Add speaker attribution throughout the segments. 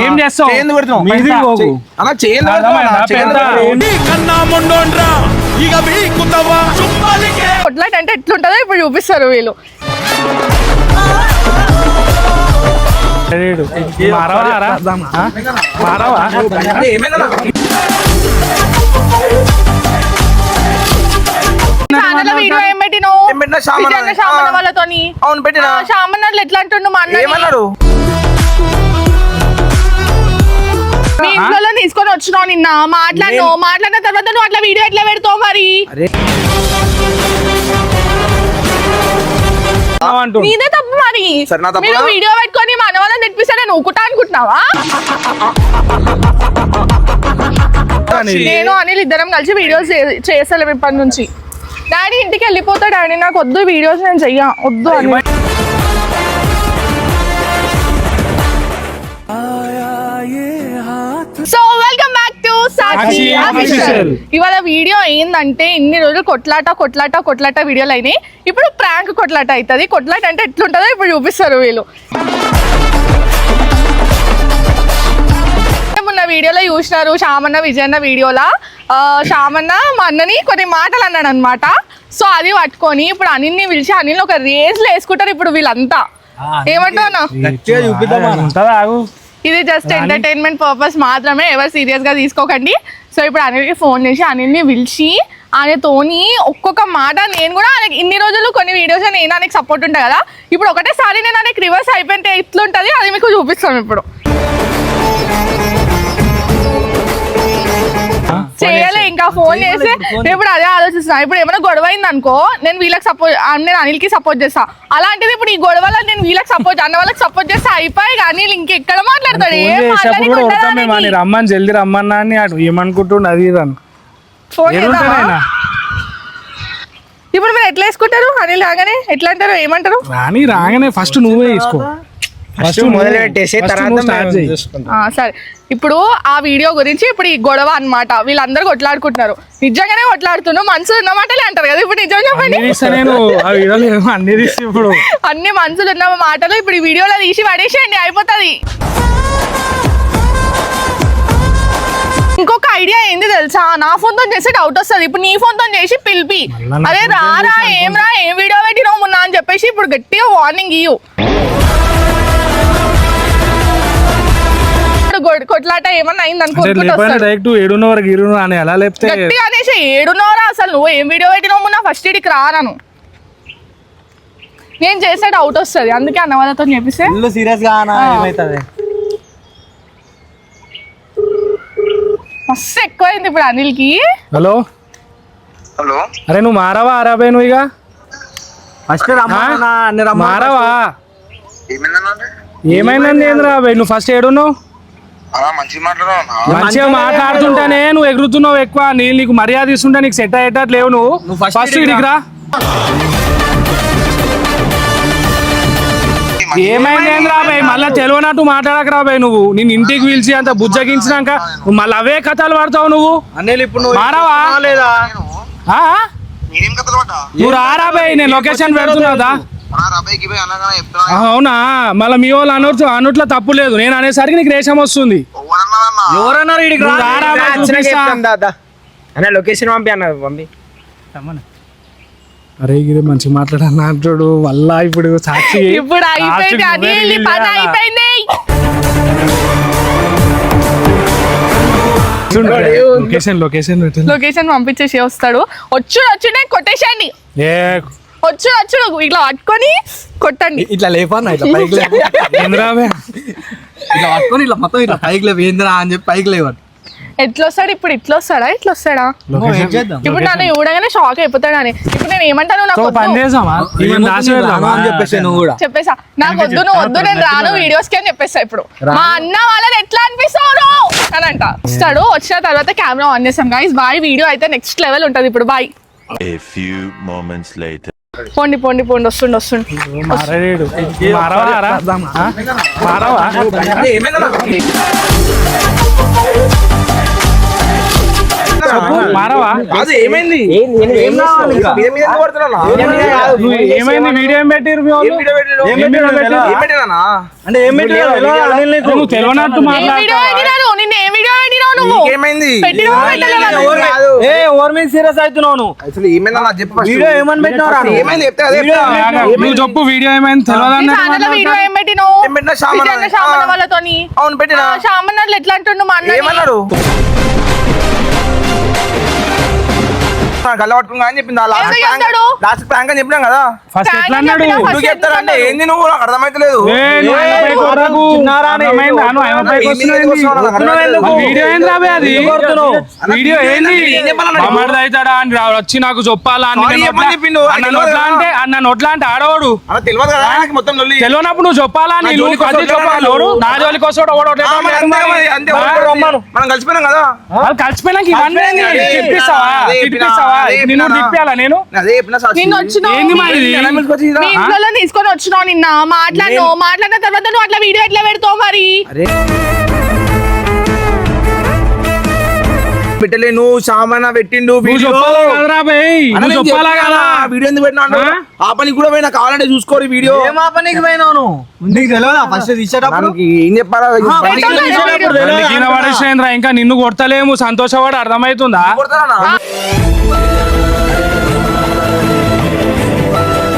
Speaker 1: ఏం చేస్తావు?
Speaker 2: కొట్లాట అంటే ఎట్లుంటుందో ఇప్పుడు చూపిస్తారు వీళ్ళు. వీడియో ఏం పెట్టినావు? వాళ్ళతోని శామన్నట్లు ఎట్లా అంటుండు మా అన్న? మీ ఇంట్లో తీసుకొని వచ్చినావు నిన్న మాట్లాడిన తర్వాత నువ్వు అట్లా వీడియో ఎట్లా పెడతావు మరి? నీదే తప్పు మరి. మీరు వీడియో పెట్టుకొని మన వాళ్ళని తెప్పిస్తానే నువ్వుకుంటా అనుకుంటున్నావా? నేను అనిల్ ఇద్దరం కలిసి వీడియోస్ చేస్తలేము ఇప్పటి నుంచి. డాడీ ఇంటికి వెళ్ళిపోతా డాడీ, నాకు వద్దు వీడియోస్, నేను చెయ్య వద్దు అని. So welcome back to Sakshi official. ఇవాళ వీడియో ఏంటంటే ఇన్ని రోజులు కొట్లాట వీడియోలు అయినాయి, ఇప్పుడు ప్రాంక్ కొట్లాట అవుతుంది. కొట్లాట అంటే ఎట్లుంటుందో ఇప్పుడు చూపిస్తారు వీళ్ళు. మొన్న వీడియోలో చూసినారు శామన్న విజయన్న వీడియోలా. శామన్న మా అన్నని కొన్ని మాటలు అన్నాడు అనమాట. సో అది పట్టుకొని ఇప్పుడు అనిల్ని పిలిచి అనిల్ని ఒక రేస్లో వేసుకుంటారు ఇప్పుడు వీళ్ళంతా. ఏమంటావు? ఇది జస్ట్ ఎంటర్టైన్మెంట్ పర్పస్ మాత్రమే, ఎవరు సీరియస్ గా తీసుకోకండి. సో ఇప్పుడు అనిల్కి ఫోన్ చేసి అనిల్ని పిలిచి ఆయనతోని ఒక్కొక్క మాట, నేను కూడా ఆయనకి ఇన్ని రోజులు కొన్ని వీడియోస్ నేను ఆయనకి సపోర్ట్ ఉంటాయి కదా, ఇప్పుడు ఒకటేసారి నేను ఆయనకి రివర్స్ అయిపోయింటే ఎట్లుంటుంది అది మీకు చూపిస్తాను ఇప్పుడు. చేయలే ఇంకా ఫోన్ చేసి ఇప్పుడు అదే ఆలోచిస్తున్నా. ఇప్పుడు ఏమైనా గొడవ అయింది అనుకో, నేను వీళ్ళకి సపోర్ట్, నేను అనిల్కి సపోర్ట్ చేస్తా. అలాంటిది ఇప్పుడు ఈ గొడవలో నేను వీళ్ళకి సపోర్ట్, అన్న వాళ్ళకి సపోర్ట్ చేస్తా అయిపోయి అనిల్ ఇంకెక్కడ మాట్లాడతాడు?
Speaker 1: రమ్మని జల్దీ రమ్మన్నా అని ఏమనుకుంటుండ అది
Speaker 2: ఫోన్. ఇప్పుడు మీరు ఎట్లా వేసుకుంటారు? అనిల్ రాగానే ఎట్లా అంటారు, ఏమంటారు?
Speaker 1: రాగానే ఫస్ట్ నువ్వే తీసుకో,
Speaker 3: మొదలు పెట్టేసి
Speaker 2: సరే. ఇప్పుడు ఆ వీడియో గురించి ఇప్పుడు ఈ గొడవ అన్నమాట. వీళ్ళందరూ కొట్లాడుకుంటున్నారు, నిజంగానే కొట్లాడుతున్నారు, మనసులు ఉన్న మాటలే అంటారు కదా. ఇప్పుడు నిజం చెప్పండి, అన్ని మనసులు ఉన్న మాటలు ఇప్పుడు ఈ వీడియోలో తీసి పడేసేయండి, అయిపోతుంది. ఇంకొక ఐడియా ఏంది తెలుసా? నా ఫోన్ తో చేస్తే డౌట్ వస్తుంది. ఇప్పుడు నీ ఫోన్ తో చేసి పిలిపి, అదే రారా ఏం వీడియో పెట్టినావు మొన్న అని చెప్పేసి ఇప్పుడు గట్టిగా వార్నింగ్ ఇయ్యు. కొట్లాట ఏమన్నా అయింది అనుకో, అనేసి ఏడున్నవరా అసలు నువ్వు ఏం వీడియో పెట్టినావు నా ఫస్ట్ ఇడికి రాను, నేను చేసే డౌట్ వస్తుంది. అందుకే అన్న వాళ్ళతో చెప్పిస్తే మస్తు ఎక్కువైంది ఇప్పుడు అనిల్కి.
Speaker 1: హలో
Speaker 3: హలో,
Speaker 1: అరే నువ్వు మారావా అరాబే? నువ్వు ఇక మారావా? ఏమైందండి? ఏం రాబాయ్, నువ్వు ఫస్ట్ ఏడున్నావు? మంచిగా మాట్లాడుతుంటానే నువ్వు ఎగురుతున్నావు ఎక్కువ. నేను నీకు మర్యాద ఇస్తుంటా, నీకు సెట్ అయ్యేటట్టు లేవు. నువ్వు ఫస్ట్ ఇడికి రా. ఏమైంది? ఏం రాబాయ్, మళ్ళీ తెలియనట్టు మాట్లాడక రాబాయ్. నువ్వు నేను ఇంటికి పిలిచి అంత బుజ్జగించినాక మళ్ళీ అవే కథలు పడతావు నువ్వు. మారావా లేదా? నువ్వు రారాబాయ్, నేను లొకేషన్ పెడుతున్నా. అవునా? మళ్ళీ మీ వాళ్ళు అనుట్లో తప్పు లేదు, నేను అనేసరికి నీకు రేషం వస్తుంది.
Speaker 3: లొకేషన్ పంపి.
Speaker 1: అరే ఇది మంచి మాట్లాడన్నాడు వల్ల. ఇప్పుడు సాక్షి
Speaker 2: ఇప్పుడు లొకేషన్ పంపించేసి వస్తాడు. వచ్చుడే కొట్టేసండి, వచ్చుడు ఇట్లా పట్టుకొని కొట్టండి.
Speaker 3: ఇట్లా లేపన్నా, ఇట్లా పైకి ఇట్లా పట్టుకొని ఇట్లా మొత్తం ఇట్లా పైకి లేవు ఏంద్రా అని చెప్పి పైకి లేవాడు.
Speaker 2: ఎట్లా వస్తాడు ఇప్పుడు? ఇట్లా వస్తాడా? ఇట్లా వస్తాడా? ఇప్పుడు నన్ను చూడగానే షాక్ అయిపోతాడు అని. ఇప్పుడు నేను ఏమంటాను, నాకు చెప్పేసా, నాకు వద్దు, నువ్వు వద్దు, నేను రాను వీడియోస్ కి అని చెప్పేస్తా. ఇప్పుడు మా అన్న వాళ్ళని ఎట్లా అనిపిస్తారు అని అంట. వస్తాడు, వచ్చిన తర్వాత కెమెరా ఆన్ చేస్తాం గైస్. బాయ్, వీడియో అయితే నెక్స్ట్ లెవెల్ ఉంటది ఇప్పుడు. బాయ్. పోండి వస్తుండు.
Speaker 1: మారవా?
Speaker 3: అది ఏమైంది
Speaker 1: నువ్వు ఏమైంది వీడియో ఏం పెట్టిరు మీ వాళ్ళు? ఏం వీడియో పెట్టిరు?
Speaker 3: అంటే ఏం
Speaker 1: నువ్వు తెలియనట్టు
Speaker 2: ఏ
Speaker 1: మాట్లాడతావా?
Speaker 2: వీడియో పెట్టినారు? నిన్న ఏ వీడియో పెట్టినావు నువ్వు?
Speaker 3: ఏమైంది
Speaker 2: పెట్టినావా పెట్టలేదా?
Speaker 3: ఓవర్ మీద సీరియస్ అవుతున్నావు నువ్వు. అసలు ఏమైందా నాకు చెప్పు first.
Speaker 4: వీడియో ఏమని పెట్టినావురా నువ్వు?
Speaker 3: ఏమైంది చెప్తే అదే చెప్తా.
Speaker 1: నువ్వు చెప్పు వీడియో ఏమైంది తెలియదు
Speaker 2: నీ
Speaker 1: అన్నట్టు
Speaker 2: ఛానల్లో వీడియో ఏం పెట్టినావు?
Speaker 3: ఏం పెట్టినా శామన.
Speaker 2: విజయన్న శామన వాళ్ళతోని.
Speaker 3: అవును పెట్టినా.
Speaker 2: శామన్ అట్లా ఎట్లా అంటుండు మా అన్నని?
Speaker 3: ఏమన్నారు గల్ల పట్టుకున్నా అని చెప్పింది
Speaker 2: ఎందుకు చెప్తాడు?
Speaker 3: లాస్ట్ ప్రాంక్ అని చెప్పినాం కదా.
Speaker 1: ఫస్ట్
Speaker 2: ప్రాంక్
Speaker 1: ఎట్లా
Speaker 2: అని
Speaker 1: అన్నాడు?
Speaker 2: చెప్పినా
Speaker 3: ఎందుకు చెప్తారంటే ఏంది నువ్వు నాకు అర్థమైతలేదు.
Speaker 1: నువ్వు ఆయనపై కొర్రకు. అర్థమైందా? నువ్వు ఆయనపై కొస్తున్నావు. ఆ వీడియో ఏంది రాబే అది? వీడియో ఏంది? అమర్ది అవుతాడా అని వచ్చి నాకు చెప్పాలా అని
Speaker 3: Sorry
Speaker 1: నేను
Speaker 3: చెప్పని చెప్పిండు.
Speaker 1: అన్న నోట్లా అంటే అన్న నోట్లా అంటే ఆడవాడు
Speaker 3: అలా తెలియదు కదా నాకు మొత్తం లొల్లి.
Speaker 1: తెలియనప్పుడు నువ్వు చెప్పాలా
Speaker 3: నా
Speaker 1: నీళ్ళు
Speaker 3: జోలికి
Speaker 1: కథ
Speaker 3: వస్తాడు
Speaker 1: చెప్పాలి
Speaker 3: వాడు.
Speaker 1: నా జోలికి వస్తాడు
Speaker 3: ఆ, మరి అంతే మరి, అంతే
Speaker 1: రమ్మను
Speaker 3: మనం కలిసిపోయినాం కదా.
Speaker 1: వాళ్ళు కలిసిపోయినాక ఇవన్నీ
Speaker 3: అదే
Speaker 1: తిప్పిస్తావా
Speaker 3: అదే
Speaker 1: తిప్పిస్తావా
Speaker 3: అదే
Speaker 1: నిన్ను తిప్పాలా నేను
Speaker 3: అదే చెప్పిన సాక్షి.
Speaker 2: నిన్న వచ్చినావు.
Speaker 1: ఏంది మరి ఇది?
Speaker 3: ఎలా పిలుచుకొచ్చి ఇదా?
Speaker 2: మీ ఇంట్లో తీసుకొని వచ్చినావు నిన్న మాట్లాడినావు. మాట్లాడిన తర్వాత నువ్వు అట్లా వీడియో ఎట్లా పెడతావు మరి?
Speaker 3: అరే పెట్టలే నువ్వు సామాన పెట్టిండు
Speaker 1: నువ్వు
Speaker 3: వీడియో.
Speaker 1: చెప్పాలా కదరా బేయ్
Speaker 3: అన్న,
Speaker 1: నువ్వు
Speaker 3: నేను
Speaker 1: చెప్పాలా
Speaker 3: చెప్తున్నా,
Speaker 1: కదా
Speaker 3: వీడియో ఎందుకు పెట్టినా అన్నాడు.
Speaker 1: ఆ?
Speaker 3: ఆ పని కూడా పోయినా కావాలంటే చూసుకోరు వీడియో.
Speaker 4: ఏం ఆపనీకి పోయినావు నువ్వు? నీకు తెలియదా ఫస్ట్ తీసేటప్పుడు?
Speaker 3: మనకి ఏం చెప్పాలా
Speaker 2: పెట్టాలి కదా వీడియో.
Speaker 1: నన్ను కింద పడేసేంద్రా ఇంకా నిన్ను కొడతలేము సంతోషపడు అర్థమవుతుందా
Speaker 3: కొడతారా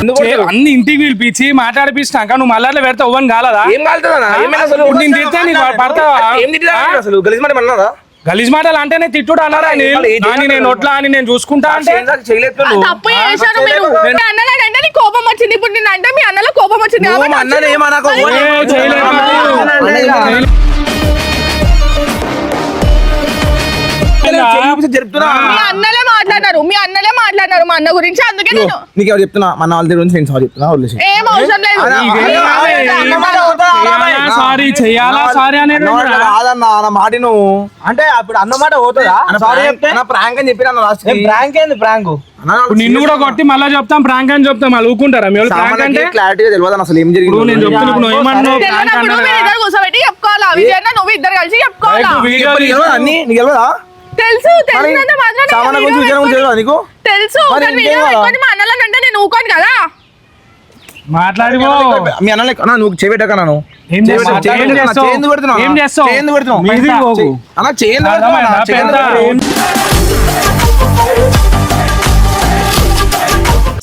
Speaker 3: ఎందుకు కొడతారు?
Speaker 1: అన్ని ఇంటికి పిలిపించి మాట్లాడిపిస్తాక నువ్వు మళ్ళీ అట్లా పెడతావు ఇవ్వని కాలదా
Speaker 3: ఏం కాలుతుందన్నా? ఏమైనా అసలు
Speaker 1: ఇప్పుడు నేను తిడితే నీకు పడతావా?
Speaker 3: ఏం తిట్టారు అసలు గలీజ్ మాట అన్నారా?
Speaker 1: గలీజ్ మాటలు అంటేనే తిట్టుడు అన్నారా నేను నోట్లా అని నేను చూసుకుంటా అంటే
Speaker 3: చేయలేదు
Speaker 2: ఆ తప్పు చేశారు మీరు. మీ అన్నలాగా అంటే నీకు కోపం వచ్చింది. ఇప్పుడు నేను అంటే మీ అన్నలో కోపం వచ్చింది
Speaker 3: నువ్వు
Speaker 2: కాబట్టి
Speaker 3: మా అన్నని ఏమనకు.
Speaker 2: మరి
Speaker 1: ఏ, చేయలేదు మరి.
Speaker 3: చెప్తున్నా
Speaker 2: మీ అన్నలే మాట్లాడినారు మా అన్న గురించి. అందుకే నేను
Speaker 3: నీకు ఎవరు చెప్తున్నా మన వాళ్ళ దగ్గర నుంచి నేను సారీ చెప్తున్నా వదిలేసి.
Speaker 2: ఏం అవసరం లేదు.
Speaker 1: సారీ చెయ్యాలా సారీ అనేది
Speaker 3: కాదన్నా నా మాట నువ్వు
Speaker 4: అంటే అప్పుడు అన్నమాట పోతుందా? సారీ చెప్తే
Speaker 3: ప్రాంక్ అని చెప్పిన లాస్ట్
Speaker 4: ప్రాంక్ ఏంది ప్రాంక్?
Speaker 1: ఇప్పుడు నిన్ను కూడా కొట్టి మళ్ళీ చెప్తాం ప్రాంక్ అని చెప్తాం మళ్ళీ ఊకుంటారా మీ వాళ్ళు ప్రాంక్ అంటే
Speaker 3: క్లారిటీగా తెలియదు అసలు ఏం
Speaker 1: ఇప్పుడు నేను
Speaker 3: జరిగింది.
Speaker 1: చెప్తున్నా ఇప్పుడు నువ్వు ఏమన్నావు ప్రాంక్
Speaker 2: తెలియనప్పుడు
Speaker 1: అన్నా
Speaker 2: మీరు ఇద్దరు కూర్చోబెట్టి చెప్పుకోవాలా? విజయన్న నువ్వు ఇద్దరు కలిసి చెప్పుకోవాలా?
Speaker 1: వీడియో
Speaker 3: అన్ని నీకు తెలియదా?
Speaker 2: తెలుసు తెలిసినంత మాత్రం
Speaker 3: సామాన్య గురించి విజయం గురించి తెలియదా నీకు?
Speaker 2: తెలుసు.
Speaker 3: మరి
Speaker 2: కానీ
Speaker 3: ఇంకేం
Speaker 2: వీడియో
Speaker 3: కావాలా?
Speaker 2: పెట్టుకొని మా అన్నలను అంటే నేను ఊకోను కదా.
Speaker 1: మాట్లాడిపో
Speaker 3: మీ అన్న లెక్క నువ్వు చేపెట్టక నన్ను
Speaker 1: ఏం చేస్తావు? ఏం చేస్తావు? ఏం చేస్తావు? మీదికి పోకు.
Speaker 3: అన్న చేయండి
Speaker 1: అర్థమైందా? పెద్ద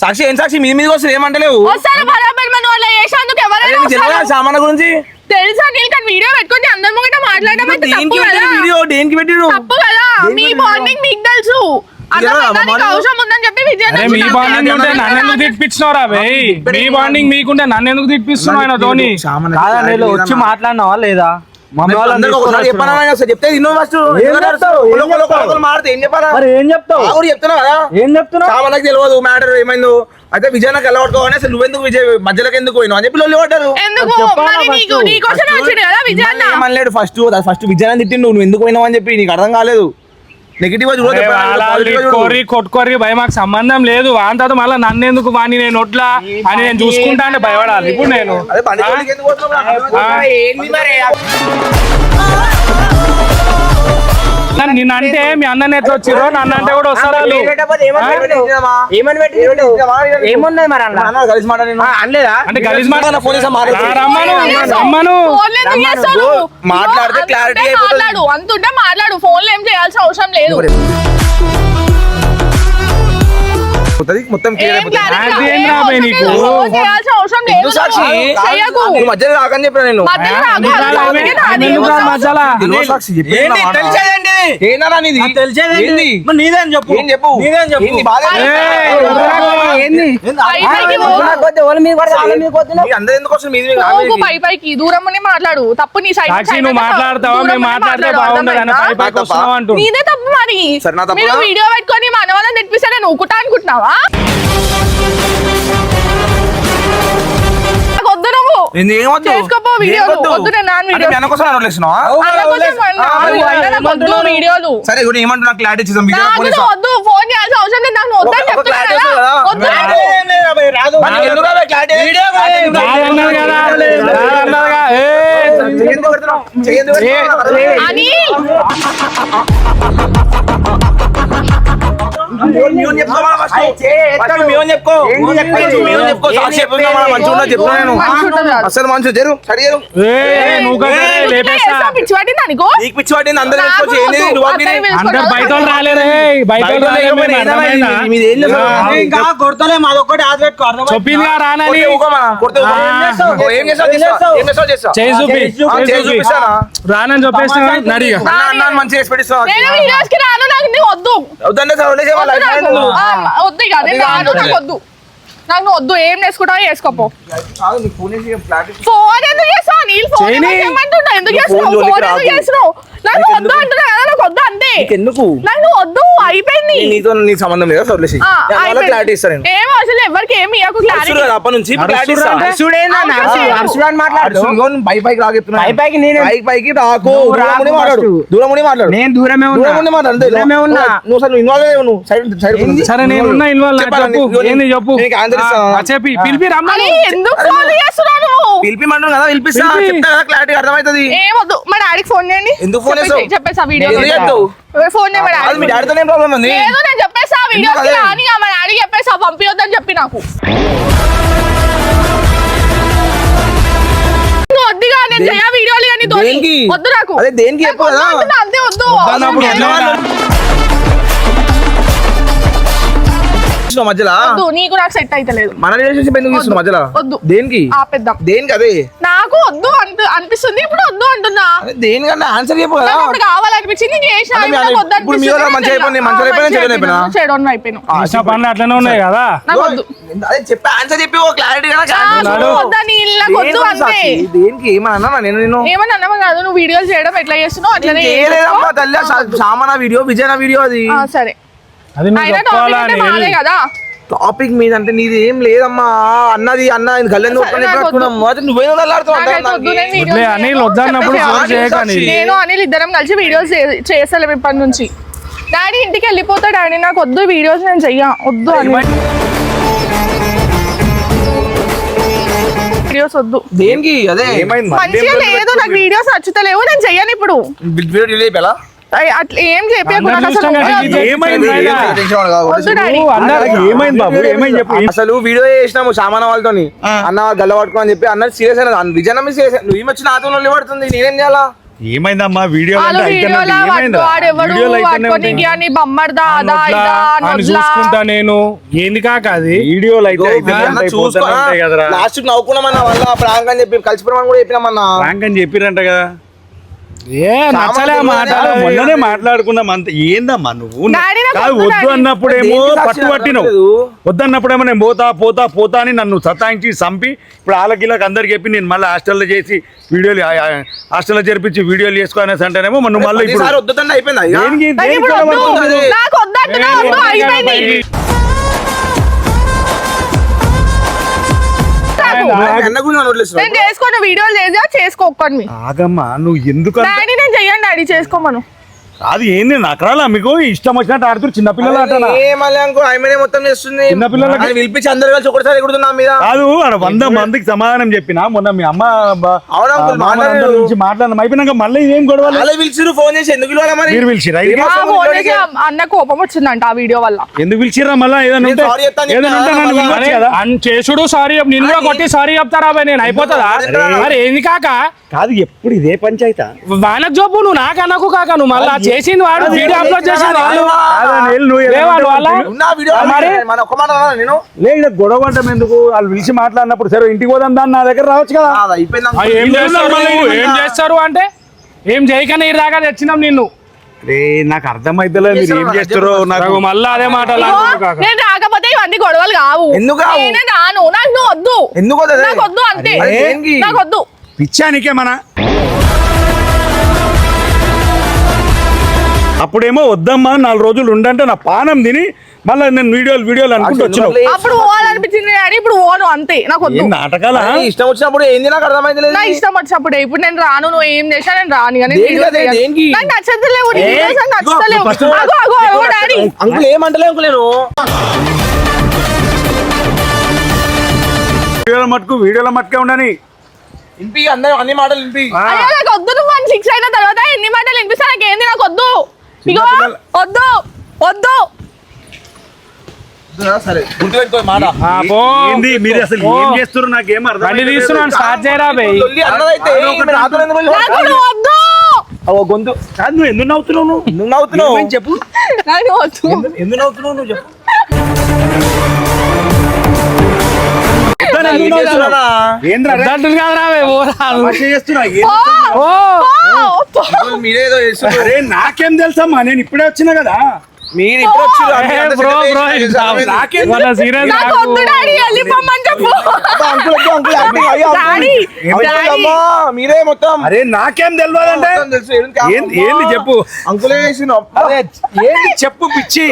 Speaker 3: సాక్షి ఏం సాక్షి మీ మీద వస్తుంది ఏమంటలేవు.
Speaker 2: వస్తాను బరాబర్ మనం అలా చేసేందుకు ఎవరైనా
Speaker 3: తెలియదా
Speaker 2: వస్తారు.
Speaker 3: సామాన్య గురించి?
Speaker 2: తెలుసా నీకు కానీ వీడియో పెట్టుకొని అందరి ముంగట మాట్లాడడం అయితే తప్పు
Speaker 3: దేనికి
Speaker 2: కదా.
Speaker 3: పెట్టిరు వీడియో? దేనికి పెట్టిరు?
Speaker 2: తప్పు కదా. మీ బాండింగ్ మీకు తెలుసు. అర్థమైందా? నీకు అవసరం ఉందని చెప్పి విజయన్న
Speaker 1: అరే మీ
Speaker 2: నాకు
Speaker 1: బాండింగ్ ఉంటే నన్ను ఎందుకు తిప్పించినావురా భయ్ మీ బాండింగ్ మీకుంటే నన్ను ఎందుకు తిప్పిస్తున్నావు ఆయన ధోని
Speaker 4: కాదా నేను వచ్చి మాట్లాడినావా లేదా? మమ్మీ వాళ్ళని తీసుకొని
Speaker 3: చెప్పాను చెప్తే ఇన్నో ఫస్ట్
Speaker 4: ఏం చెప్తావు?
Speaker 3: మాడితే ఏం చెప్పారా?
Speaker 4: మరి ఏం చెప్తావు?
Speaker 3: ఆవిడ చెప్తున్నా కదా
Speaker 4: ఏం చెప్తున్నావు?
Speaker 3: సామాన్యకి తెలియదు మ్యాటర్ ఏమైందో. అయితే విజయనకు ఎలా పట్టుకోవాలి అసలు నువ్వెందుకు విజయ్ మధ్యలోకి ఎందుకు పోయినావు అని చెప్పి లొల్లి పడ్డారు.
Speaker 2: ఎందుకు
Speaker 4: చెప్పాలా
Speaker 2: మరి నీకు
Speaker 4: first?
Speaker 2: నీకోసమే వచ్చింది కదా విజయన్న.
Speaker 3: ఏమనలేడు ఫస్ట్ విజయన తిట్టిండు నువ్వు ఎందుకు పోయినావు అని చెప్పి నీకు అర్థం కాలేదు. నెగిటివ్
Speaker 1: కొట్టుకోరి భయ మాకు సంబంధం లేదు వాంతో మళ్ళీ నన్ను ఎందుకు వాణి నేను ఒట్లా అని నేను చూసుకుంటా అంటే భయపడాలి ఇప్పుడు నేను
Speaker 3: అదే బండి జోలికి ఎందుకు పోతున్నావు? నాకు అర్థం కాదు. ఏంది మరి?
Speaker 1: నిన్నంటే మీ అన్నని ఎట్లా వచ్చిరో నన్ను అంటే కూడా వస్తారు వాళ్ళు.
Speaker 4: ఏమున్నది మరి అన్న?
Speaker 3: అన్న కలిసి మాట నేను
Speaker 4: అనలేదా?
Speaker 1: అంటే గలీజ్ మాట
Speaker 3: ఫోన్ చేసి మాట్లాడు.
Speaker 1: రమ్మను
Speaker 2: ఫోన్లో ఎందుకు చేస్తావు?
Speaker 3: మాట్లాడితే
Speaker 2: నువ్వు
Speaker 3: clarity
Speaker 2: అంతుంటే
Speaker 3: అయిపోతుంది.
Speaker 2: మాట్లాడు. అంతుంటే మాట్లాడు. ఫోన్లో ఏం చేయాల్సిన అవసరం లేదు.
Speaker 3: మొత్తం క్లియర్
Speaker 2: ఏం
Speaker 3: అయిపోతుంది.
Speaker 2: clarity
Speaker 1: అది
Speaker 2: లేదు.
Speaker 1: ఏం రాబోయే నీకు?
Speaker 2: ఫోన్ చేయాల్సిన అవసరం లేదు.
Speaker 3: ఎందుకు సాక్షి
Speaker 2: చెయ్యకు.
Speaker 3: నువ్వు మధ్యలో రాకని చెప్పిన నేను
Speaker 2: మధ్యలో రాకు.
Speaker 1: ఎందుకు రాలే?
Speaker 2: అందుకే నాది.
Speaker 1: ఎందుకు రాలే మధ్యలో?
Speaker 3: తెలియదు సాక్షి చెప్పి
Speaker 4: ఏంటి తెలిసేదేంటి?
Speaker 3: ఏందన్నా నీది?
Speaker 4: నాకు తెలిసేదేంటి?
Speaker 3: ఏంది?
Speaker 4: మరి నీదేం చెప్పు.
Speaker 3: ఏం చెప్పు?
Speaker 4: నీదేం చెప్పు.
Speaker 3: ఏంది బాధ?
Speaker 4: ఏంది?
Speaker 2: పైకి పో.
Speaker 3: మీ అందరూ ఎందుకు వస్తుంది మీది మీకు?
Speaker 2: పోకు పైకి దూరంగానే మాట్లాడు. తప్పు నీ సైడ్
Speaker 1: సాక్షి నువ్వు మాట్లాడతావా మేము మాట్లాడితే బాగుండదు అని పైకి వస్తున్నావు అంటూ
Speaker 2: నీదే తప్పు మరి.
Speaker 3: సరే, నా తప్పునా?
Speaker 2: మీరు వీడియో పెట్టుకొని మన వాళ్ళని తెప్పిస్తే నేను ఊకుతా అనుకుంటున్నావా? నాకు వద్దు నువ్వు
Speaker 3: ఏమొద్దు?
Speaker 2: చేసుకోపో వీడియోలు.
Speaker 3: ఏమొద్దు?
Speaker 2: వద్దు నేను నాన్
Speaker 3: అంటే
Speaker 2: వీడియో.
Speaker 3: మీ అన్న కోసం అని వదిలేస్తున్నావా?
Speaker 2: అన్న కోసం నాకు వద్దు వీడియోలు.
Speaker 3: సరే ఇప్పుడు ఏమంటున్నా క్లారిటీ ఇచ్చేద్దాం వీడియో
Speaker 2: నాకు
Speaker 3: ఫోన్
Speaker 2: నువ్వు వద్దు. ఫోన్ చేయాల్సిన అవసరం లేదు. నాకు నువ్వు వద్దని
Speaker 3: ఒక
Speaker 2: చెప్తున్నా
Speaker 3: clarity
Speaker 2: కదా.
Speaker 3: వస్తుందా?
Speaker 2: వద్దు
Speaker 4: రాదు.
Speaker 2: నాకు.
Speaker 4: ఏం లేదురా భయ్, రాదు.
Speaker 3: మరి ఎందుకు రాలే clarity?
Speaker 1: రాదన్నారు కదా రాదన్నారుగా.
Speaker 3: చెయ్యి ఎందుకు పెడుతున్నావు? చెయ్యి ఎందుకు పెడుతున్నావు?
Speaker 2: అనిల్
Speaker 3: మీవని చెప్పుకో మన first. First మీవని చెప్పుకో. మీవని చెప్పుకో. సాక్షి చెప్పుకున్నా మన మంచిగా ఉన్నది చెప్తున్నా నేను. అసలు మంచిగా జరు సరి జరు.
Speaker 1: నువ్వు కదా లేపేస్తా.
Speaker 2: పిచ్చి పట్టింది అనుకో.
Speaker 3: నీకు పిచ్చి పట్టింది అందరూ తెలుసుకోవచ్చు. ఏంది నువ్వు అన్నీ
Speaker 1: అందరు బయట వాళ్ళు రాలేరే బయట వాళ్ళు రాలేరు, మేము అర్థమైందా?
Speaker 3: మీది ఏం లేదు.
Speaker 4: ఇంకా కొడతలే మాదొక్కటి ఆది పెట్టుకో అర్థమైందా?
Speaker 1: చెప్పిందిగా రానని
Speaker 3: కొడితే ఊకోమా. కొడితే ఊకో. ఏం చేస్తావు? ఏం చేస్తావు చేస్తా.
Speaker 1: చేయి చూపి
Speaker 3: చేసి చూపిస్తానా?
Speaker 1: రానని చెప్పేస్తా నడిగా
Speaker 3: అన్న మంచిగా చేసి పెట్టిస్తావా?
Speaker 2: నేను వీడియోస్ కి రాను, నాకు నీ వద్దు.
Speaker 3: వద్దంటే సార్ వదిలేసే వాళ్ళ
Speaker 2: వద్దు నాకు. వద్దు ఇక నేను రాను, నాకు వద్దు. నాకు నువ్వు వద్దు, ఏం చేసుకుంటావో చేసుకోపో. ఫోన్ ఎందుకు చేస్తావు నీళ్ళు? ఫోన్ ఏమంటున్నా? ఎందుకు చేస్తున్నావు? ఫోన్ ఎందుకు చేస్తున్నావు? నాకు వద్దు అంటున్నా కదా, నాకు వద్దు అంతే.
Speaker 3: ఎందుకు
Speaker 2: నాకు నువ్వు వద్దు, అయిపోయింది.
Speaker 3: నీతో నీకు సంబంధం లేదా వదిలేసి క్లారిటీ ఇస్తాను నేను.
Speaker 2: ఏమో అసలు ఎవరికి ఏమి ఇవ్వకు క్లారిటీ.
Speaker 3: అప్పటి నుంచి క్లారిటీ ఇస్తాను. పైకి రాకెత్తున్నా పైకి రాకు. దూరం ఉండి మాట్లాడు.
Speaker 4: నేను దూరమే ఉన్నా.
Speaker 3: దూరం ఉండి మాట్లాడు.
Speaker 4: దూరమే ఉన్నా.
Speaker 3: నువ్వు అసలు ఇన్వాల్వ్ అయ్యావు. నువ్వు సైడ్
Speaker 1: సరే నేనున్నా ఇన్వాల్వ్ ఏంది చెప్పు చెప్పి పిలిపి
Speaker 2: అని
Speaker 1: రమ్మని
Speaker 2: ఎందుకు ఫోన్ చేస్తున్నావు నువ్వు?
Speaker 3: పిలిపిమంటాను కదా పిలిపిస్తా
Speaker 1: పిలిపి.
Speaker 3: చెప్తా కదా క్లారిటీ అర్థమవుతుంది.
Speaker 2: ఏమొద్దు, మా డాడీకి ఫోన్ చేయండి.
Speaker 3: ఎందుకు ఫోన్ చేస్తావు?
Speaker 2: చెప్పేసా వీడియో
Speaker 3: ఎందుకు చేస్తావు?
Speaker 2: ఫోన్ చేయ మా
Speaker 3: అది మీ
Speaker 2: డాడీ.
Speaker 3: డాడీతో ఏం ప్రాబ్లం ఉంది?
Speaker 2: లేదు నేను చెప్పేసా వీడియోకి
Speaker 3: ఎందుకు అదే?
Speaker 2: రాని మా డాడీ చెప్పేసా పంపించొద్దని చెప్పి నాకు. నువ్వు వద్దుగా నేను చెయ్య వీడియోలు కానీ
Speaker 3: దేనికి?
Speaker 2: వద్దు నాకు.
Speaker 3: అదే దేనికి చెప్పు కదా.
Speaker 2: నాకు వద్దు అంతే వద్దు.
Speaker 1: వద్దన్నప్పుడు
Speaker 2: అవసరం లేదు.
Speaker 3: మధ్యలో
Speaker 2: వద్దు, నీకు నాకు సెట్ అయితే లేదు.
Speaker 3: మన రిలేషన్షిప్ ఎందుకు ఇస్తున్నావు మధ్యలో?
Speaker 2: వద్దు.
Speaker 3: దేనికి
Speaker 2: ఆపేద్దాం.
Speaker 3: దేనికి అదే
Speaker 2: నాకు వద్దు అనిపిస్తుంది, ఇప్పుడు వద్దు అంటున్నా.
Speaker 3: అదే దేనికన్నా ఆన్సర్ చెప్పు కదా.
Speaker 2: నాకు ఇప్పుడు కావాలనిపించింది చేసిన.
Speaker 3: అదే
Speaker 2: ఇప్పుడు వద్దు
Speaker 3: ఇప్పుడు మీ వాళ్ళ మంచిగా అయిపోయింది, నేను మంచిగా అయిపోయినా, చెడు అయిపోయినా?
Speaker 2: చెడు అయిపోయినా.
Speaker 1: చేసిన పనులు అట్లనే ఉన్నాయి కదా.
Speaker 2: నాకు వద్దు.
Speaker 3: అదే చెప్పి ఆన్సర్ చెప్పి ఓ క్లారిటీ కదా.
Speaker 2: నాకు వద్దని నాకు వద్దు అంతే.
Speaker 3: దేనికి ఏమన్నా నేను నేను
Speaker 2: ఏమన్నా అన్నమా కాదు, నువ్వు వీడియోలు చేయడం ఎట్లా చేస్తున్నావు అట్లనే
Speaker 3: చేయలేదమ్మా తల్లి. సామాన వీడియో విజయన వీడియో అది.
Speaker 2: సరే
Speaker 1: అది నువ్వు
Speaker 2: అయినా టాపిక్
Speaker 1: చెప్పుకోవాలా
Speaker 2: అంటే
Speaker 1: అని
Speaker 2: మాదే కదా.
Speaker 3: టాపిక్ మీద అంటే నీది ఏం లేదమ్మా. అన్నది అన్న గల్లెందు పెట్టుకున్నాము. అది నువ్వేం
Speaker 2: నాకైతే వద్దు, నేను videos
Speaker 1: వద్దులే, అనిల్
Speaker 2: చేయను.
Speaker 1: వద్దన్నప్పుడు
Speaker 2: చెప్పేసి
Speaker 1: ఫోన్ చేయకు
Speaker 2: ఆగు.
Speaker 1: అనిల్.
Speaker 2: నేను అనిల్ ఇద్దరం కలిసి వీడియోస్ చేస్తలేము ఇప్పటి నుంచి. డాడీ ఇంటికి వెళ్ళిపోతా డాడీ, నాకు వద్దు వీడియోస్, నేను చెయ్య వద్దు అని వీడియోస్ వద్దు.
Speaker 3: దేనికి అదే
Speaker 2: మంచిగా లేదు, నాకు వీడియోస్ నచ్చుతలేవు, నేను చెయ్యను ఇప్పుడు.
Speaker 3: వీడియో డిలీట్ అయిపోయా?
Speaker 2: అట్లా ఏం చెప్పకు నాకు అసలు
Speaker 1: చూస్తాం కదా,
Speaker 2: వద్దు.
Speaker 1: ఏమైంది రైలా?
Speaker 2: వద్దు డాడీ.
Speaker 4: ఏమైంది బాబు? ఏమైంది చెప్పు.
Speaker 3: అసలు వీడియో చేసినాము సామాన వాళ్ళతోని. అన్న గల్ల పట్టుకోని చెప్పి అన్న సీరియస్ అయినా విజయన సీరియస్. నువ్వు ఈ వచ్చి నాతో పడుతుంది, నేనేం చేయాలా?
Speaker 5: ఏమైందమ్మా వీడియో
Speaker 2: వాళ్ళు వీడియోలా వాడెవడు పట్టుకోనికి అని బొమ్మర్దా అదా ఇదా
Speaker 1: అని
Speaker 2: నొద్లా.
Speaker 1: చూసుకుంటా నేను. ఏంది కాక అది
Speaker 5: వీడియోలు అయితే అయిపోతాయి కదరా.
Speaker 3: లాస్ట్ నవ్వుకున్నామన్న వల్ల ప్రాంక్ అని చెప్పి కలిసిపోయినా కూడా చెప్పినామన్నా.
Speaker 5: ప్రాంక్ అని చెప్పిరంట కదా.
Speaker 1: ఏ నచ్చలే మాటలు.
Speaker 5: మొన్ననే మాట్లాడుకున్నాం అంత. ఏందమ్మా నువ్వు
Speaker 2: డాడీ నాకు
Speaker 5: కాదు
Speaker 2: వద్దు
Speaker 5: వద్దు
Speaker 2: డాడీ.
Speaker 5: అన్నప్పుడేమో
Speaker 3: దేనికి సాక్షి
Speaker 5: పట్టుబట్టినావు.
Speaker 3: అర్థం లేదు.
Speaker 5: వద్దన్నప్పుడేమో నేను పోతా అని నన్ను సతాయించి చంపి ఇప్పుడు వాళ్ళకి అందరికి చెప్పి నేను మళ్ళీ హాస్టల్లో చేసి వీడియోలు హాస్టల్లో చేర్పించి వీడియోలు చేసుకోనేసి అంటేనేమో నువ్వు మళ్ళీ ఇప్పుడు
Speaker 3: ప్రతిసారి వద్దంటే అయిపోయిందా ఇక?
Speaker 5: దేనికి
Speaker 2: నాకు
Speaker 5: దేనికి
Speaker 2: ఇప్పుడు వద్దు.
Speaker 3: వద్దు.
Speaker 2: నాకు వద్దంటున్నా, వద్దు అయిపోయింది.
Speaker 3: అన్న గురించి నన్ను వదిలేస్తున్నావు.
Speaker 2: నేను చేసుకోను, వీడియోలు చేసుకో ఒక్కడిని.
Speaker 5: ఆగమ్మా నువ్వు ఎందుకు
Speaker 2: డాడీ నేను చెయ్యను డాడీ, చేసుకోమను.
Speaker 5: అది ఏంది నకరాలా మీకు ఇష్టం వచ్చినట్టు ఆడుతున్నారు చిన్నపిల్లలు ఆటనా
Speaker 3: ఏ మళ్ళీ అనుకో ఆమెనే మొత్తం చేస్తుంది.
Speaker 5: చిన్నపిల్లలకి-
Speaker 3: ఆయన పిలిపించి అందరు కలిసి ఒకటిసారి ఎగురుతున్నా మీద.
Speaker 5: కాదు ఆడ 100 మందికి సమాధానం చెప్పిన మొన్న మీ అమ్మ
Speaker 3: అవును అంకుల్, మాట్లాడారు.
Speaker 5: నుంచి మాట్లాడిన అయిపోయినాక మళ్ళీ ఏం గొడవలు
Speaker 3: అలా పిలిచిరు ఫోన్ చేసి ఎందుకు పిలవాలా మరి?
Speaker 5: మీరు పిలిచిరా
Speaker 3: ఏం
Speaker 2: ఆ
Speaker 3: అవసరం
Speaker 2: ఫోన్
Speaker 3: ఉంది
Speaker 2: చేసి
Speaker 3: లోనికి?
Speaker 2: అన్న కోపం వచ్చిందంట ఆ వీడియో వల్ల.
Speaker 5: ఎందుకు పిలిచిరా మళ్ళీ ఏదైనా
Speaker 3: నేను
Speaker 5: ఉంటే
Speaker 3: sorry చెప్తాను
Speaker 5: ఏదైనా ఉంటే నన్ను
Speaker 3: చెప్తా.
Speaker 5: పిలవచ్చు కదా
Speaker 1: అని చేసుడు సారీ నిన్ను కూడా కొట్టి సారీ చెప్తారా అబ్బాయి? నేను అయిపోతుందా? మరి ఏంది కాక
Speaker 5: కాదు ఎప్పుడు ఇదే పంచాయతా
Speaker 1: వానకు జబ్బు నువ్వు నాకనకు కాక నువ్వు మళ్ళా చేసింది వాడు వీడియో అప్లోడ్ చేసింది వాళ్ళు లేవాళ్ళు వాళ్ళ
Speaker 3: ఉన్న వీడియో
Speaker 1: మరి?
Speaker 3: మన ఒక్క మాట అన్నా నేను
Speaker 5: లేదు గొడవ పడ్డం ఎందుకు వాళ్ళు పిలిచి మాట్లాడినప్పుడు సరే ఇంటికి పోదాం దాన్ని నా దగ్గర రావచ్చు కదా
Speaker 3: అది అయిపోయింది
Speaker 1: ఆ,
Speaker 3: అంకుల్.
Speaker 1: ఏం చేస్తారు నువ్వు? ఏం చేస్తారు అంటే ఏం చేయకనే ఈ దాకా తెచ్చినాం నిన్ను.
Speaker 5: రే నాకు అర్థమైతలేదు మీరు ఏం చేస్తారో నాకు
Speaker 1: నాకు మళ్ళా అదే మాటలు
Speaker 2: ఇగో,
Speaker 1: అంటున్నావు కాక.
Speaker 2: నేను రాకపోతే ఇవన్నీ గొడవలు కావు.
Speaker 3: ఎందుకు కావు?
Speaker 2: నేనే రాను, నాకు నువ్వు వద్దు.
Speaker 3: ఎందుకు వద్దు?
Speaker 2: నాకు వద్దు అంతే,
Speaker 3: అరే, దేనికి?
Speaker 2: నాకు వద్దు.
Speaker 5: పిచ్చానికే మన అప్పుడేమో వద్దమ్మా 4 రోజులు ఉండంటే నా పానం తిని మళ్ళీ నేను వీడియోలు అనుకుంటూ వచ్చినావు
Speaker 2: అప్పుడు పోవాలనిపించింది డాడీ, ఇప్పుడు పోను అంతే, నాకు వద్దు.
Speaker 5: ఏం నాటకాలా
Speaker 3: అరే, ఇష్టం వచ్చినప్పుడు ఏంది నాకు అర్థమైతే
Speaker 2: నా ఇష్టం వచ్చినప్పుడే. ఇప్పుడు నేను రాను, నువ్వు ఏం చేసినా నేను రాను. ఇక నేను
Speaker 3: దేనికి
Speaker 2: videos
Speaker 3: అదే,
Speaker 2: చేయను.
Speaker 3: దేనికి?
Speaker 2: నాకు నచ్చట్లేవు నీ
Speaker 3: ఏ,
Speaker 2: videos, నాకు నచ్చట్లేవు.
Speaker 3: first
Speaker 2: అగో అగో అగో డాడీ,
Speaker 3: అంకుల్ ఏమంటలే అంకుల్ నేను
Speaker 5: వీడియోల మట్టుకే ఉండని
Speaker 3: ఇంపి అందరూ అన్ని మాటలు ఇంపి.
Speaker 2: అయ్యో నాకు వద్దు. నువ్వు 1 6 అయిన తర్వాత ఎన్ని మాటలు వినిపిస్తా నాకు ఏంది, నాకు వద్దు. ఇగో వద్దు వద్దు.
Speaker 3: సరే గుర్తుపెట్టుకో మాట
Speaker 1: ఆ, పో.
Speaker 5: ఏంది మీరు అసలు ఏం చేస్తున్నారు నాకేం అర్థం
Speaker 1: బండి తీస్తున్నాను స్టార్ట్ చేయరా బై
Speaker 3: లొల్లి అన్నదైతే ఈమె నాతో ఎందుకు వెళ్ళి
Speaker 2: నాకు నువ్వు వద్దు
Speaker 3: ఓ గొంతు
Speaker 5: కాదు నువ్వు ఎందుకు నవ్వుతున్నావు
Speaker 3: నువ్వు నవ్వుతున్నావు
Speaker 5: ఏమైంది చెప్పు
Speaker 2: నాకు వద్దు
Speaker 5: ఎందుకు నవ్వుతున్నావు నువ్వు చెప్పు వద్దని ఎందుకు నవ్వుతున్నావు? ఏంద్రా రే?
Speaker 1: దండలు కాదు రావే ఓరా
Speaker 5: తమాషా చేస్తున్నావు? ఏం-
Speaker 1: ఓ
Speaker 3: మీరేదో చేస్తున్నారు
Speaker 5: అరే నాకేం తెలుసమ్మా నేను ఇప్పుడే వచ్చినా కదా
Speaker 3: మీరు ఇప్పుడు వచ్చి
Speaker 1: బ్రో బ్రో
Speaker 5: నాకేం
Speaker 1: మన సీరియస్
Speaker 2: నాకు వద్దు డాడీ వెళ్ళిపోమని చెప్పు డాడీ డాడీ
Speaker 3: మీరే మొత్తం
Speaker 5: అరే నాకేం తెలియదంటే
Speaker 3: మొత్తం తెలుసు
Speaker 5: ఏంది చెప్పు
Speaker 3: అంకులే చేసిన
Speaker 5: అదే ఏంది చెప్పు పిచ్చి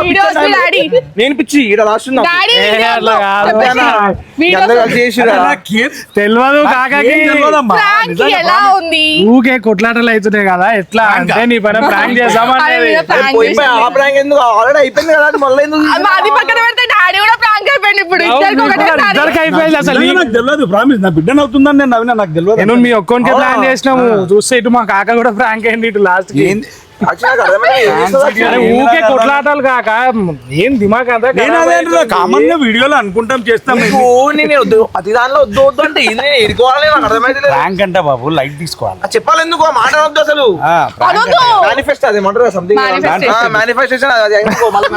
Speaker 2: వీడియోస్ డాడీ
Speaker 3: నేను పిచ్చి ఇక్కడ లాస్ట్
Speaker 2: డాడీ
Speaker 1: అట్లా కాదు
Speaker 3: అందరు చేసిరా
Speaker 5: నాకేం
Speaker 1: తెలియదు కాకాకి
Speaker 5: తెలియదమ్మా
Speaker 2: ప్రాంక్ ఎలా ఉంది
Speaker 1: ఊకే కొట్లాటలు అవుతున్నాయి కదా ఎట్లా అంటే నీ పైన ప్రాంక్ చేద్దామనేది
Speaker 3: ఆ ప్రాంక్ ఎందుకు ఆల్రెడీ అయిపోయింది కదా అది మళ్ళీ ఎందుకు
Speaker 2: అది పక్కన పెడితే డాడీ కూడా ప్రాంక్ అయిపోయింది ఇప్పుడు ఇద్దరికి ఒకటేసారి
Speaker 1: ఇద్దరికి అయిపోయింది అసలు
Speaker 5: నాకు తెలియదు ప్రామిస్ నా బిడ్డ నవ్వుతుందని నేను నవ్వినా నాకు తెలియదు
Speaker 1: నేను మీ ఒక్కొనికే ప్లాన్ చేసినాము చూస్తే ఇటు మా కాక కూడా ప్రాంక్ అయింది ఇటు లాస్ట్ కి
Speaker 3: Actually నాకు అర్థమైంది. ఏం చేస్తుందో
Speaker 1: అరే
Speaker 3: actually.
Speaker 1: ఊకే కొట్లాటలు కాక ఏం దిమాగ్ అంతా
Speaker 5: నేను అదే అంటున్నా కామన్ గా వీడియోలో అనుకుంటాం చేస్తాం
Speaker 3: నీకు నేను వద్దు ప్రతి దానిలో వద్దు వద్దు అంటే ఇది నేను ఎదుకోవాలి నాకు అర్థమైతే లేదు.
Speaker 5: ర్యాంక్ అంటే బాబు లైట్ తీసుకోవాలి
Speaker 3: అది చెప్పాలి ఎందుకు ఆ మాట వద్దు అసలు
Speaker 2: అదొద్దు
Speaker 3: మేనిఫెస్ట్ అది ఏమంటారు సంథింగ్
Speaker 2: Manifestation.
Speaker 3: మేనిఫెస్టేషన్ అది ఎందుకో మళ్ళీ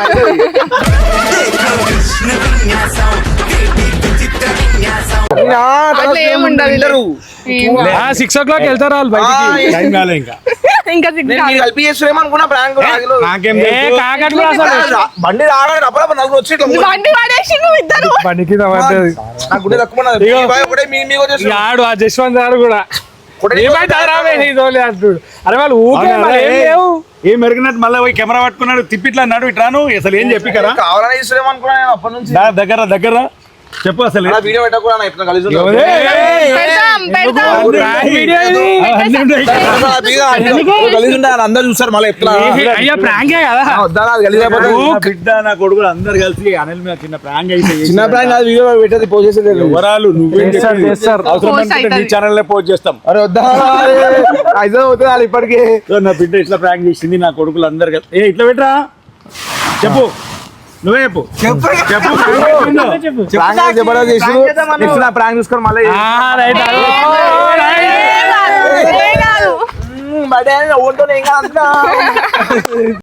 Speaker 2: అట్లా ఏముండదు.
Speaker 1: 6 o'clock వెళ్తారు వాళ్ళు బయటికి
Speaker 5: టైం కాలే ఇంకా
Speaker 2: ఇంకా
Speaker 3: నేను కలిపి చేస్తున్నామో అనుకున్నా ప్రాంక్
Speaker 5: నాకేం
Speaker 1: ఏ కాకట్లు అసలు
Speaker 3: బండి రాగానే అప్పుడు నలుగురు వచ్చి ఇట్లా
Speaker 2: బండి పడేసి నువ్వు ఇద్దరు
Speaker 1: బండికి పడ్డది
Speaker 3: నాకు గుడి తక్కువ ఒకటే మీకు వచ్చేసి
Speaker 1: ఆడు ఆ జశ్వంత్ గారు కూడా ఏమైతే రావే నీ తోలే అంటుడు అరే వాళ్ళు ఊకే మరి ఏం లేవు
Speaker 5: ఏం మెరిగినట్టు మళ్ళీ పోయి కెమెరా పట్టుకున్నాడు తిప్పిట్లా అన్నాడు ఇట్లాను అసలు ఏం చెప్పి కదా
Speaker 3: కావాలని చేస్తున్నామో అనుకున్నా నేను అప్పటి నుంచి
Speaker 5: దగ్గర దగ్గర చెప్పు అసలు
Speaker 3: అలా వీడియో పెట్టకూడదు నా ఎప్పుడు కలిసి
Speaker 2: పెడతాం
Speaker 1: ప్రాంక్ వీడియో ఇది.
Speaker 3: కలిసి ఉంటా అందరు చూస్తారు మళ్ళీ ఎట్లా
Speaker 1: అయ్యా ప్రాంకే కదా
Speaker 3: వద్దా అది కలిసి అయిపోతుంది
Speaker 5: నా బిడ్డ నా కొడుకులు అందరు కలిసి అనిల్ మీద చిన్న ప్రాంక్ అయితే
Speaker 3: చిన్న ప్రాంక్ అది వీడియో పెట్టేది పోస్ట్ చేసేది
Speaker 5: వివరాలు నువ్వేం
Speaker 1: చేస్తారు,
Speaker 5: చెప్పేది?
Speaker 1: చేస్తారు.
Speaker 5: అవసరం
Speaker 2: Post
Speaker 5: అనుకుంటే నీ
Speaker 2: అవుతుంది.
Speaker 5: ఛానల్ పోస్ట్ చేస్తాం
Speaker 3: అరే వద్దా అయితే అవుతుంది వాళ్ళు ఇప్పటికే
Speaker 5: సో నా బిడ్డ ఇట్లా ప్రాంక్ చేసింది నా కొడుకులు అందరు కలిసి ఏ ఇట్లా పెట్టరా చెప్పు నువ్వే చెప్పు చెప్పు
Speaker 3: ప్రాంక్ జబర్దస్త్ చేసి నెక్స్ట్ నా ప్రాంక్ చూసుకొని మళ్ళీ
Speaker 1: రైట్
Speaker 2: ఏ కాదు
Speaker 3: బడే ఓన్తో ఏం కాదు